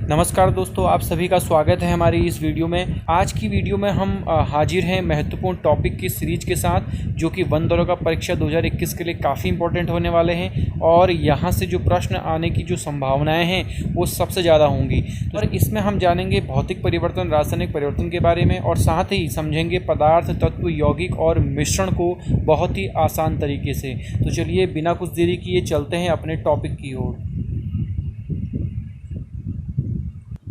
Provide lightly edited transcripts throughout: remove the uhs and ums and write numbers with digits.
नमस्कार दोस्तों, आप सभी का स्वागत है हमारी इस वीडियो में। आज की वीडियो में हम हाजिर हैं महत्वपूर्ण टॉपिक की सीरीज के साथ, जो कि वन दरोगा परीक्षा 2021 के लिए काफ़ी इंपॉर्टेंट होने वाले हैं और यहाँ से जो प्रश्न आने की जो संभावनाएं हैं वो सबसे ज़्यादा होंगी। और इसमें हम जानेंगे भौतिक परिवर्तन, रासायनिक परिवर्तन के बारे में और साथ ही समझेंगे पदार्थ, तत्व, यौगिक और मिश्रण को बहुत ही आसान तरीके से। तो चलिए बिना कुछ देरी किए चलते हैं अपने टॉपिक की ओर।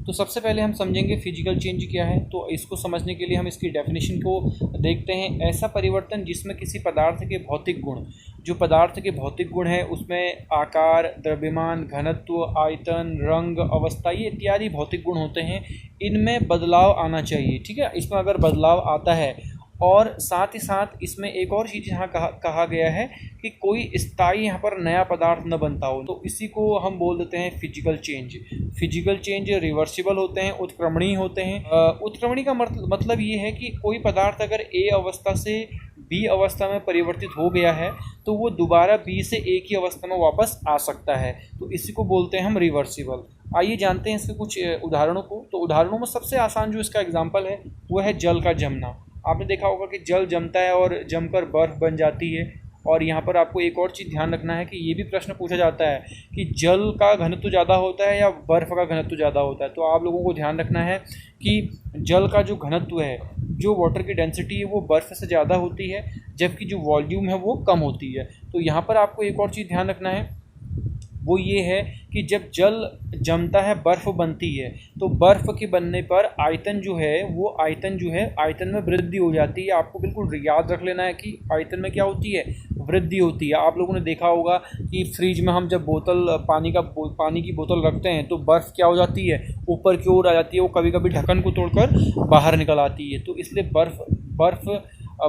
तो सबसे पहले हम समझेंगे फिजिकल चेंज क्या है। तो इसको समझने के लिए हम इसकी डेफिनेशन को देखते हैं। ऐसा परिवर्तन जिसमें किसी पदार्थ के भौतिक गुण, जो पदार्थ के भौतिक गुण है उसमें आकार, द्रव्यमान, घनत्व, आयतन, रंग, अवस्था, ये इत्यादि भौतिक गुण होते हैं, इनमें बदलाव आना चाहिए। ठीक है, इसमें अगर बदलाव आता है और साथ ही साथ इसमें एक और चीज़ यहाँ कहा गया है कि कोई स्थायी यहाँ पर नया पदार्थ न बनता हो, तो इसी को हम बोल देते हैं physical change. Physical change reversible होते हैं, उत्क्रमणीय होते हैं। उत्क्रमणीय का मतलब ये है कि कोई पदार्थ अगर ए अवस्था से बी अवस्था में परिवर्तित हो गया है तो वो दोबारा बी से ए की अवस्था में वापस आ सकता है, तो इसी को बोलते हैं हम रिवर्सिबल। आइए जानते हैं इसके कुछ उदाहरणों को। तो उदाहरणों में सबसे आसान जो इसका एग्जाम्पल है वो है जल का जमना। आपने देखा होगा कि जल जमता है और जमकर बर्फ़ बन जाती है। और यहाँ पर आपको एक और चीज़ ध्यान रखना है कि ये भी प्रश्न पूछा जाता है कि जल का घनत्व ज़्यादा होता है या बर्फ़ का घनत्व ज़्यादा होता है। तो आप लोगों को ध्यान रखना है कि जल का जो घनत्व है, जो वाटर की डेंसिटी है वो बर्फ़ से ज़्यादा होती है, जबकि जो वॉल्यूम है वो कम होती है। तो यहाँ पर आपको एक और चीज़ ध्यान रखना है, वो ये है कि जब जल जमता है, बर्फ़ बनती है, तो बर्फ़ के बनने पर आयतन जो है वो आयतन में वृद्धि हो जाती है। आपको बिल्कुल याद रख लेना है कि आयतन में क्या होती है, वृद्धि होती है। आप लोगों ने देखा होगा कि फ्रिज में हम जब पानी की बोतल रखते हैं तो बर्फ़ क्या हो जाती है, ऊपर की ओर आ जाती है, वो कभी कभी ढक्कन को तोड़कर बाहर निकल आती है। तो इसलिए बर्फ़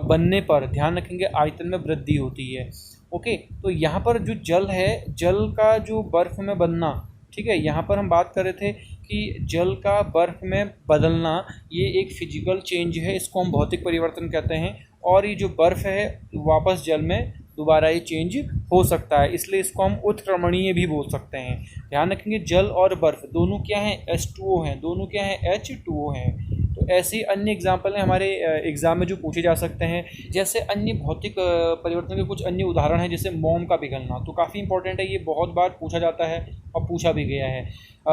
बनने पर ध्यान रखेंगे आयतन में वृद्धि होती है। ओके, तो यहाँ पर जो जल है, जल का जो बर्फ़ में बनना, ठीक है, यहाँ पर हम बात कर रहे थे कि जल का बर्फ़ में बदलना ये एक फिजिकल चेंज है, इसको हम भौतिक परिवर्तन कहते हैं। और ये जो बर्फ़ है वापस जल में दोबारा ये चेंज हो सकता है, इसलिए इसको हम उत्क्रमणीय भी बोल सकते हैं। ध्यान रखेंगे जल और बर्फ़ दोनों क्या हैं, H2O हैं, दोनों क्या हैं, H2O हैं। तो ऐसी अन्य एग्जाम्पल हैं हमारे एग्ज़ाम में जो पूछे जा सकते हैं। जैसे अन्य भौतिक परिवर्तन के कुछ अन्य उदाहरण हैं, जैसे मोम का पिघलना। तो काफ़ी इंपॉर्टेंट है, ये बहुत बार पूछा जाता है और पूछा भी गया है।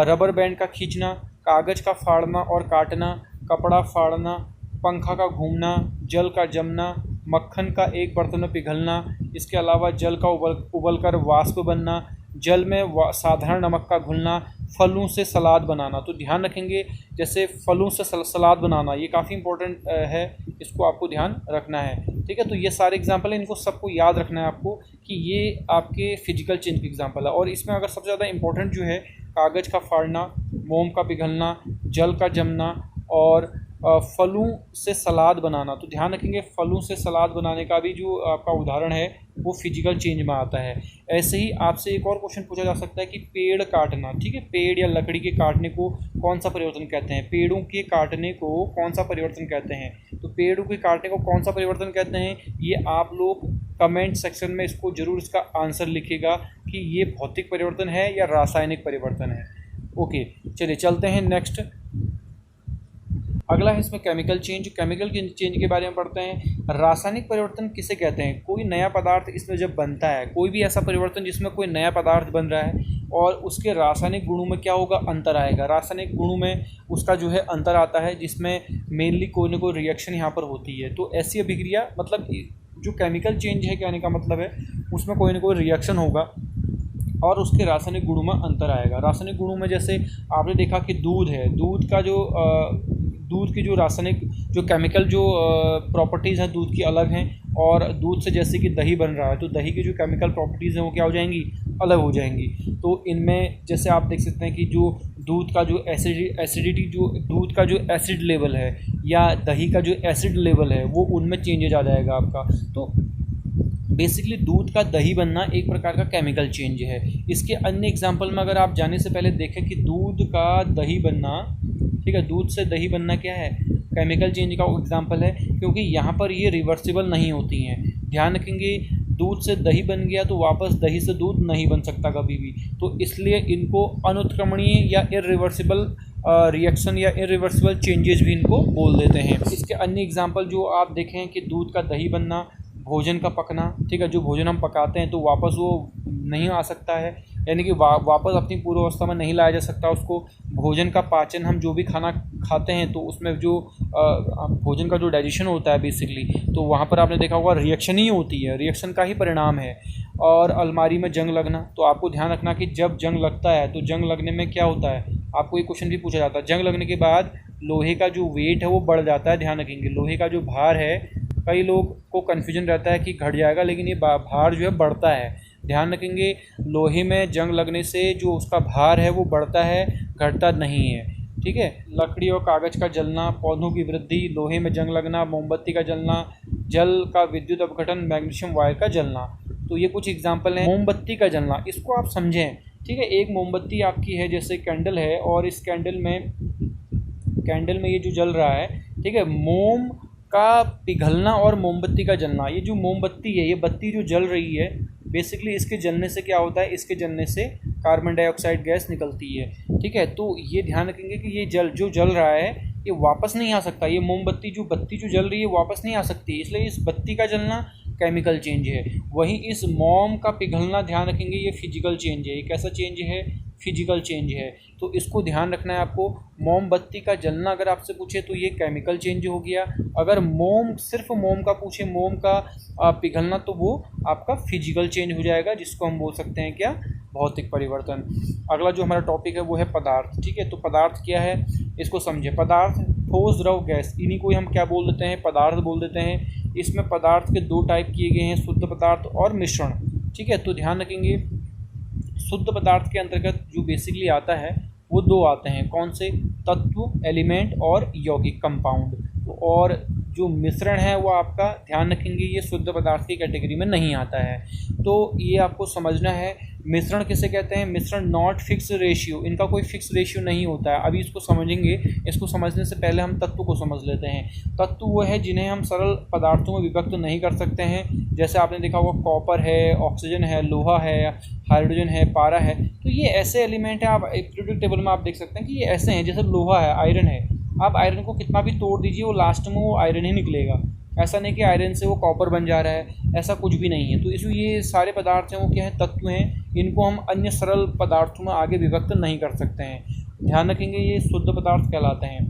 रबर बैंड का खींचना, कागज़ का फाड़ना और काटना, कपड़ा फाड़ना, पंखा का घूमना, जल का जमना, मक्खन का एक बर्तन में पिघलना, इसके अलावा जल का उबलकर वाष्प बनना, जल में साधारण नमक का घुलना, फलों से सलाद बनाना। तो ध्यान रखेंगे जैसे फलों से सलाद बनाना, ये काफ़ी इंपॉर्टेंट है, इसको आपको ध्यान रखना है। ठीक है, तो ये सारे एग्जाम्पल हैं, इनको सबको याद रखना है आपको कि ये आपके फिजिकल चेंज के एग्जाम्पल है। और इसमें अगर सबसे ज़्यादा इंपॉर्टेंट जो है कागज़ का फाड़ना, मोम का पिघलना, जल का जमना और फलों से सलाद बनाना। तो ध्यान रखेंगे फलों से सलाद बनाने का भी जो आपका उदाहरण है वो फिजिकल चेंज में आता है। ऐसे ही आपसे एक और क्वेश्चन पूछा जा सकता है कि पेड़ काटना। ठीक है, पेड़ या लकड़ी के काटने को कौन सा परिवर्तन कहते हैं, पेड़ों के काटने को कौन सा परिवर्तन कहते हैं। तो पेड़ों के काटने को कौन सा परिवर्तन कहते हैं, ये आप लोग कमेंट सेक्शन में इसको जरूर इसका आंसर लिखिएगा कि ये भौतिक परिवर्तन है या रासायनिक परिवर्तन है। ओके, चलिए चलते हैं नेक्स्ट। अगला है इसमें केमिकल चेंज। केमिकल चेंज के बारे में पढ़ते हैं। रासायनिक परिवर्तन किसे कहते हैं, कोई नया पदार्थ इसमें जब बनता है, कोई भी ऐसा परिवर्तन जिसमें कोई नया पदार्थ बन रहा है और उसके रासायनिक गुणों में क्या होगा, अंतर आएगा। रासायनिक गुणों में उसका जो है अंतर आता है, जिसमें मेनली कोई ना कोई रिएक्शन यहाँ पर होती है। तो ऐसी अभिक्रिया, मतलब जो केमिकल चेंज है कहने का मतलब है उसमें कोई ना कोई रिएक्शन होगा और उसके रासायनिक गुणों में अंतर आएगा। रासायनिक गुणों में जैसे आपने देखा कि दूध है, दूध की जो रासायनिक जो केमिकल जो प्रॉपर्टीज़ हैं दूध की अलग हैं, और दूध से जैसे कि दही बन रहा है तो दही की जो केमिकल प्रॉपर्टीज़ हैं वो क्या हो जाएंगी, अलग हो जाएंगी। तो इनमें जैसे आप देख सकते हैं कि जो दूध का जो एसिडिटी, जो दूध का जो एसिड लेवल है या दही का जो एसिड लेवल है वो उनमें चेंजेज आ जाएगा आपका। तो बेसिकली दूध का दही बनना एक प्रकार का केमिकल चेंज है। इसके अन्य एग्जाम्पल में अगर आप जाने से पहले देखें कि दूध का दही बनना, ठीक है, दूध से दही बनना क्या है, केमिकल चेंज का एग्जाम्पल है, क्योंकि यहाँ पर ये रिवर्सिबल नहीं होती हैं। ध्यान रखेंगे दूध से दही बन गया तो वापस दही से दूध नहीं बन सकता कभी भी। तो इसलिए इनको अनुत्क्रमणीय या इरिवर्सिबल रिएक्शन या इरिवर्सिबल चेंजेस भी इनको बोल देते हैं। इसके अन्य एग्जांपल जो आप देखें कि दूध का दही बनना, भोजन का पकना, ठीक है, जो भोजन हम पकाते हैं तो वापस वो नहीं आ सकता है, यानी कि वापस अपनी पूर्वावस्था में नहीं लाया जा सकता उसको। भोजन का पाचन, हम जो भी खाना खाते हैं तो उसमें जो भोजन का जो डाइजेशन होता है बेसिकली, तो वहाँ पर आपने देखा होगा रिएक्शन ही होती है, रिएक्शन का ही परिणाम है। और अलमारी में जंग लगना, तो आपको ध्यान रखना कि जब जंग लगता है तो जंग लगने में क्या होता है, आपको ये क्वेश्चन भी पूछा जाता है। जंग लगने के बाद लोहे का जो वेट है वो बढ़ जाता है, ध्यान रखेंगे। लोहे का जो भार है, कई लोग को कन्फ्यूजन रहता है कि घट जाएगा, लेकिन ये भार जो है बढ़ता है। ध्यान रखेंगे, लोहे में जंग लगने से जो उसका भार है वो बढ़ता है, घटता नहीं है, ठीक है। लकड़ी और कागज़ का जलना, पौधों की वृद्धि, लोहे में जंग लगना, मोमबत्ती का जलना, जल का विद्युत अपघटन, मैग्नीशियम वायर का जलना। तो ये कुछ एग्जाम्पल हैं। मोमबत्ती का जलना, इसको आप समझें, ठीक है। एक मोमबत्ती आपकी है, जैसे कैंडल है, और इस कैंडल में ये जो जल रहा है, ठीक है, मोम का पिघलना और मोमबत्ती का जलना। ये जो मोमबत्ती है, ये बत्ती जो जल रही है, बेसिकली इसके जलने से क्या होता है, इसके जलने से कार्बन डाइऑक्साइड गैस निकलती है, ठीक है। तो ये ध्यान रखेंगे कि ये जो जल रहा है ये वापस नहीं आ सकता। ये मोमबत्ती जो बत्ती जो जल रही है वापस नहीं आ सकती, इसलिए इस बत्ती का जलना केमिकल चेंज है। वहीं इस मोम का पिघलना, ध्यान रखेंगे, ये फिजिकल चेंज है। ये कैसा चेंज है, फिजिकल चेंज है। तो इसको ध्यान रखना है आपको। मोमबत्ती का जलना अगर आपसे पूछे तो ये केमिकल चेंज हो गया। अगर सिर्फ मोम का पूछे, मोम का पिघलना, तो वो आपका फिजिकल चेंज हो जाएगा, जिसको हम बोल सकते हैं क्या, भौतिक परिवर्तन। अगला जो हमारा टॉपिक है वो है पदार्थ, ठीक है। तो पदार्थ क्या है, इसको समझे। पदार्थ, ठोस, द्रव, गैस, इन्हीं को हम क्या बोल देते हैं, पदार्थ बोल देते हैं। इसमें पदार्थ के दो टाइप किए गए हैं, शुद्ध पदार्थ और मिश्रण, ठीक है। तो ध्यान रखेंगे, शुद्ध पदार्थ के अंतर्गत जो बेसिकली आता है वो दो आते हैं, कौन से, तत्व, एलिमेंट, और यौगिक, कंपाउंड। तो और जो मिश्रण है वो आपका, ध्यान रखेंगे, ये शुद्ध पदार्थ की कैटेगरी में नहीं आता है। तो ये आपको समझना है। मिश्रण किसे कहते हैं, मिश्रण नॉट फिक्स रेशियो, इनका कोई फिक्स रेशियो नहीं होता है। अभी इसको समझेंगे। इसको समझने से पहले हम तत्व को समझ लेते हैं। तत्व वो है जिन्हें हम सरल पदार्थों में विभक्त नहीं कर सकते हैं। जैसे आपने देखा होगा, कॉपर है, ऑक्सीजन है, लोहा है, हाइड्रोजन है, पारा है। तो ये ऐसे एलिमेंट हैं, आप पीरियोडिक टेबल में आप देख सकते हैं कि ये ऐसे हैं। जैसे लोहा है, आयरन है, आप आयरन को कितना भी तोड़ दीजिए, वो लास्ट में वो आयरन ही निकलेगा। ऐसा नहीं कि आयरन से वो कॉपर बन जा रहा है, ऐसा कुछ भी नहीं है। तो इसलिए ये सारे पदार्थ हैं वो क्या है, तत्व हैं। इनको हम अन्य सरल पदार्थों में आगे विभक्त नहीं कर सकते हैं। ध्यान रखेंगे, ये शुद्ध पदार्थ कहलाते हैं।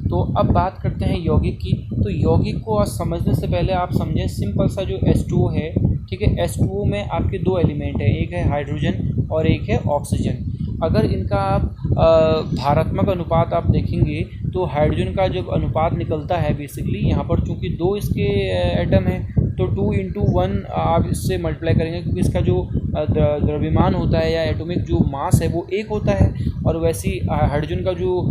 तो अब बात करते हैं यौगिक की। तो यौगिक को आज समझने से पहले आप समझें सिंपल सा जो H2O है, ठीक है। H2O में आपके दो एलिमेंट है, एक है हाइड्रोजन और एक है ऑक्सीजन। अगर इनका आप भारात्मक अनुपात आप देखेंगे तो हाइड्रोजन का जब अनुपात निकलता है, बेसिकली यहाँ पर चूँकि दो इसके एटम हैं तो 2:1 आप इससे मल्टीप्लाई करेंगे, क्योंकि इसका जो द्रव्यमान होता है या एटॉमिक जो मास है वो 1 होता है। और वैसी हाइड्रोजन का जो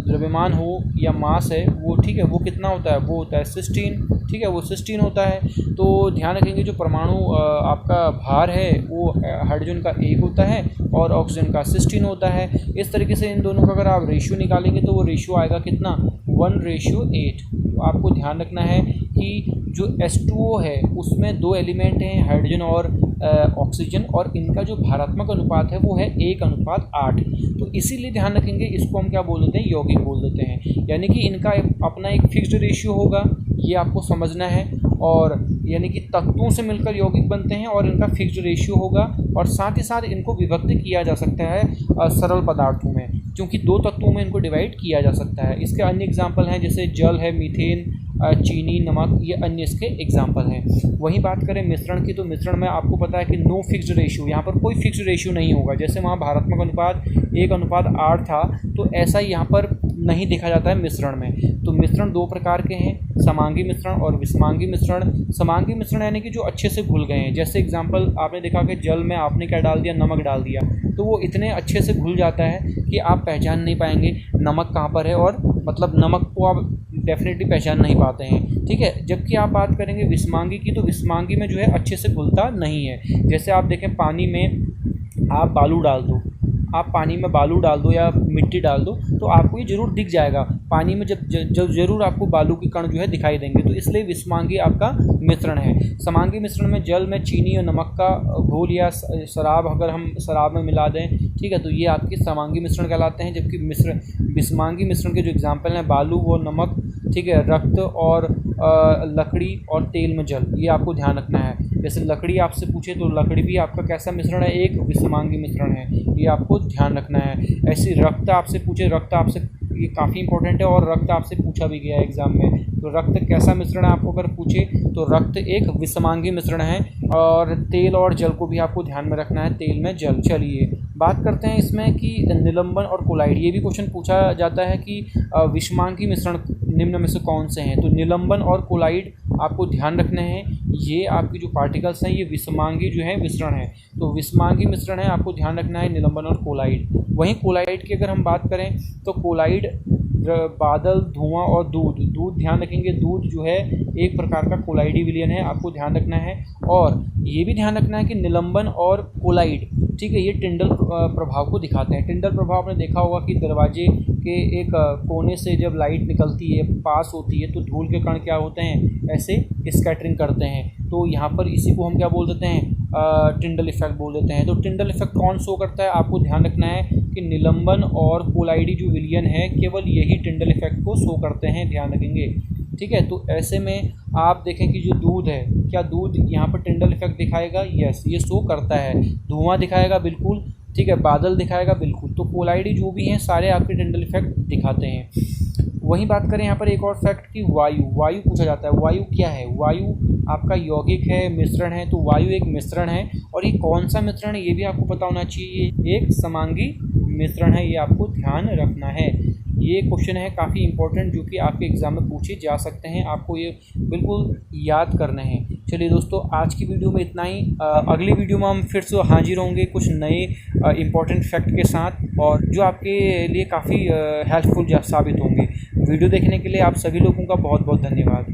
द्रव्यमान हो या मास है वो, ठीक है, वो कितना होता है, वो होता है 16, ठीक है, वो 16 होता है। तो ध्यान रखेंगे, जो परमाणु आपका भार है वो हाइड्रोजन का 1 होता है और ऑक्सीजन का 16 होता है। इस तरीके से इन दोनों का अगर आप रेशियो निकालेंगे तो वो रेशियो आएगा कितना, 1:8। तो आपको ध्यान रखना है कि जो H2O है उसमें दो एलिमेंट हैं, हाइड्रोजन और ऑक्सीजन, और इनका जो भारात्मक अनुपात है वो है 1:8। तो इसीलिए ध्यान रखेंगे, इसको हम क्या बोल देते हैं, यौगिक बोल देते हैं। यानी कि इनका अपना एक फिक्स्ड रेशियो होगा, ये आपको समझना है। और यानी कि तत्वों से मिलकर यौगिक बनते हैं और इनका फिक्स्ड रेशियो होगा। और साथ ही साथ इनको विभक्त किया जा सकता है सरल पदार्थों में, क्योंकि दो तत्वों में इनको डिवाइड किया जा सकता है। इसके अन्य एग्जाम्पल हैं, जैसे जल है, मीथेन, चीनी, नमक, ये अन्य इसके एग्जाम्पल हैं। वहीं बात करें मिश्रण की, तो मिश्रण में आपको पता है कि नो फिक्स्ड रेशियो, यहाँ पर कोई फिक्स्ड रेशियो नहीं होगा। जैसे वहाँ भारात्मक अनुपात 1:8 था, तो ऐसा ही यहाँ पर नहीं देखा जाता है मिश्रण में। तो मिश्रण दो प्रकार के हैं, समांगी मिश्रण और विषमांगी मिश्रण। समांगी मिश्रण यानी कि जो अच्छे से घुल गए हैं। जैसे एग्जाम्पल आपने देखा कि जल में आपने क्या डाल दिया, नमक डाल दिया, तो वो इतने अच्छे से घुल जाता है कि आप पहचान नहीं पाएंगे नमक कहाँ पर है, और मतलब नमक को आप डेफिनेटली पहचान नहीं पाते हैं, ठीक है। जबकि आप बात करेंगे विषमांगी की, तो विषमांगी में जो है अच्छे से घुलता नहीं है। जैसे आप देखें, पानी में आप बालू डाल दो, आप पानी में बालू डाल दो या मिट्टी डाल दो तो आपको ये जरूर दिख जाएगा। पानी में जब जरूर आपको बालू के कण जो है दिखाई देंगे। तो इसलिए विषमांगी आपका मिश्रण है। समांगी मिश्रण में जल में चीनी और नमक का घोल या शराब अगर हम शराब में मिला दें, ठीक है, तो ये आपके समांगी मिश्रण कहलाते हैं। जबकि विषमांगी मिश्रण के जो एग्जाम्पल हैं बालू और नमक, ठीक है, रक्त और लकड़ी और तेल में जल, ये आपको ध्यान रखना है। जैसे लकड़ी आपसे पूछे तो लकड़ी भी आपका कैसा मिश्रण है, एक विषमांगी मिश्रण है, ये आपको ध्यान रखना है। ऐसे रक्त आपसे पूछे, रक्त आपसे, ये काफ़ी इंपॉर्टेंट है और रक्त आपसे पूछा भी गया है एग्जाम में। तो रक्त कैसा मिश्रण है आपको अगर पूछे तो रक्त एक विषमांगी मिश्रण है। और तेल और जल को भी आपको ध्यान में रखना है, तेल में जल। चलिए बात करते हैं इसमें कि निलंबन और कोलाइड, ये भी क्वेश्चन पूछा जाता है कि विषमांगी मिश्रण निम्न में से कौन से हैं। तो निलंबन और कोलाइड आपको ध्यान रखने हैं, ये आपकी जो पार्टिकल्स हैं ये विषमांगी जो है मिश्रण है। तो विषमांगी मिश्रण है, आपको ध्यान रखना है निलंबन और कोलाइड। वहीं कोलाइड की अगर हम बात करें तो कोलाइड बादल, धुआं और दूध, ध्यान रखेंगे, दूध जो है एक प्रकार का कोलाइडी विलयन है, आपको ध्यान रखना है। और ये भी ध्यान रखना है कि निलंबन और कोलाइड, ठीक है, ये टिंडल प्रभाव को दिखाते हैं। टिंडल प्रभाव आपने देखा होगा कि दरवाजे के एक कोने से जब लाइट निकलती है, पास होती है, तो धूल के कण क्या होते हैं, ऐसे स्कैटरिंग करते हैं। तो यहाँ पर इसी को हम क्या बोल देते हैं, टिंडल इफेक्ट बोल देते हैं। तो टिंडल इफेक्ट कौन शो करता है, आपको ध्यान रखना है कि निलंबन और कोलाइडी जो विलयन है केवल यही टिंडल इफेक्ट को शो करते हैं, ध्यान रखेंगे, ठीक है। तो ऐसे में आप देखें कि जो दूध है, क्या दूध यहाँ पर टिंडल इफेक्ट दिखाएगा, यस, ये शो करता है। धुआं दिखाएगा, बिल्कुल, ठीक है, बादल दिखाएगा, बिल्कुल। तो कोलाइडी जो भी हैं सारे आपके टिंडल इफेक्ट दिखाते हैं। वहीं बात करें यहाँ पर एक और फैक्ट की वायु पूछा जाता है। वायु क्या है, वायु आपका यौगिक है, मिश्रण है। तो वायु एक मिश्रण है और ये कौन सा मिश्रण है ये भी आपको पता होना चाहिए, एक समांगी मिश्रण है, ये आपको ध्यान रखना है। ये क्वेश्चन है काफ़ी इंपॉर्टेंट जो कि आपके एग्जाम में पूछे जा सकते हैं, आपको ये बिल्कुल याद करने हैं। चलिए दोस्तों, आज की वीडियो में इतना ही। अगली वीडियो में हम फिर से हाजिर होंगे कुछ नए इंपॉर्टेंट फैक्ट के साथ और जो आपके लिए काफ़ी हेल्पफुल साबित होंगे। वीडियो देखने के लिए आप सभी लोगों का बहुत बहुत धन्यवाद।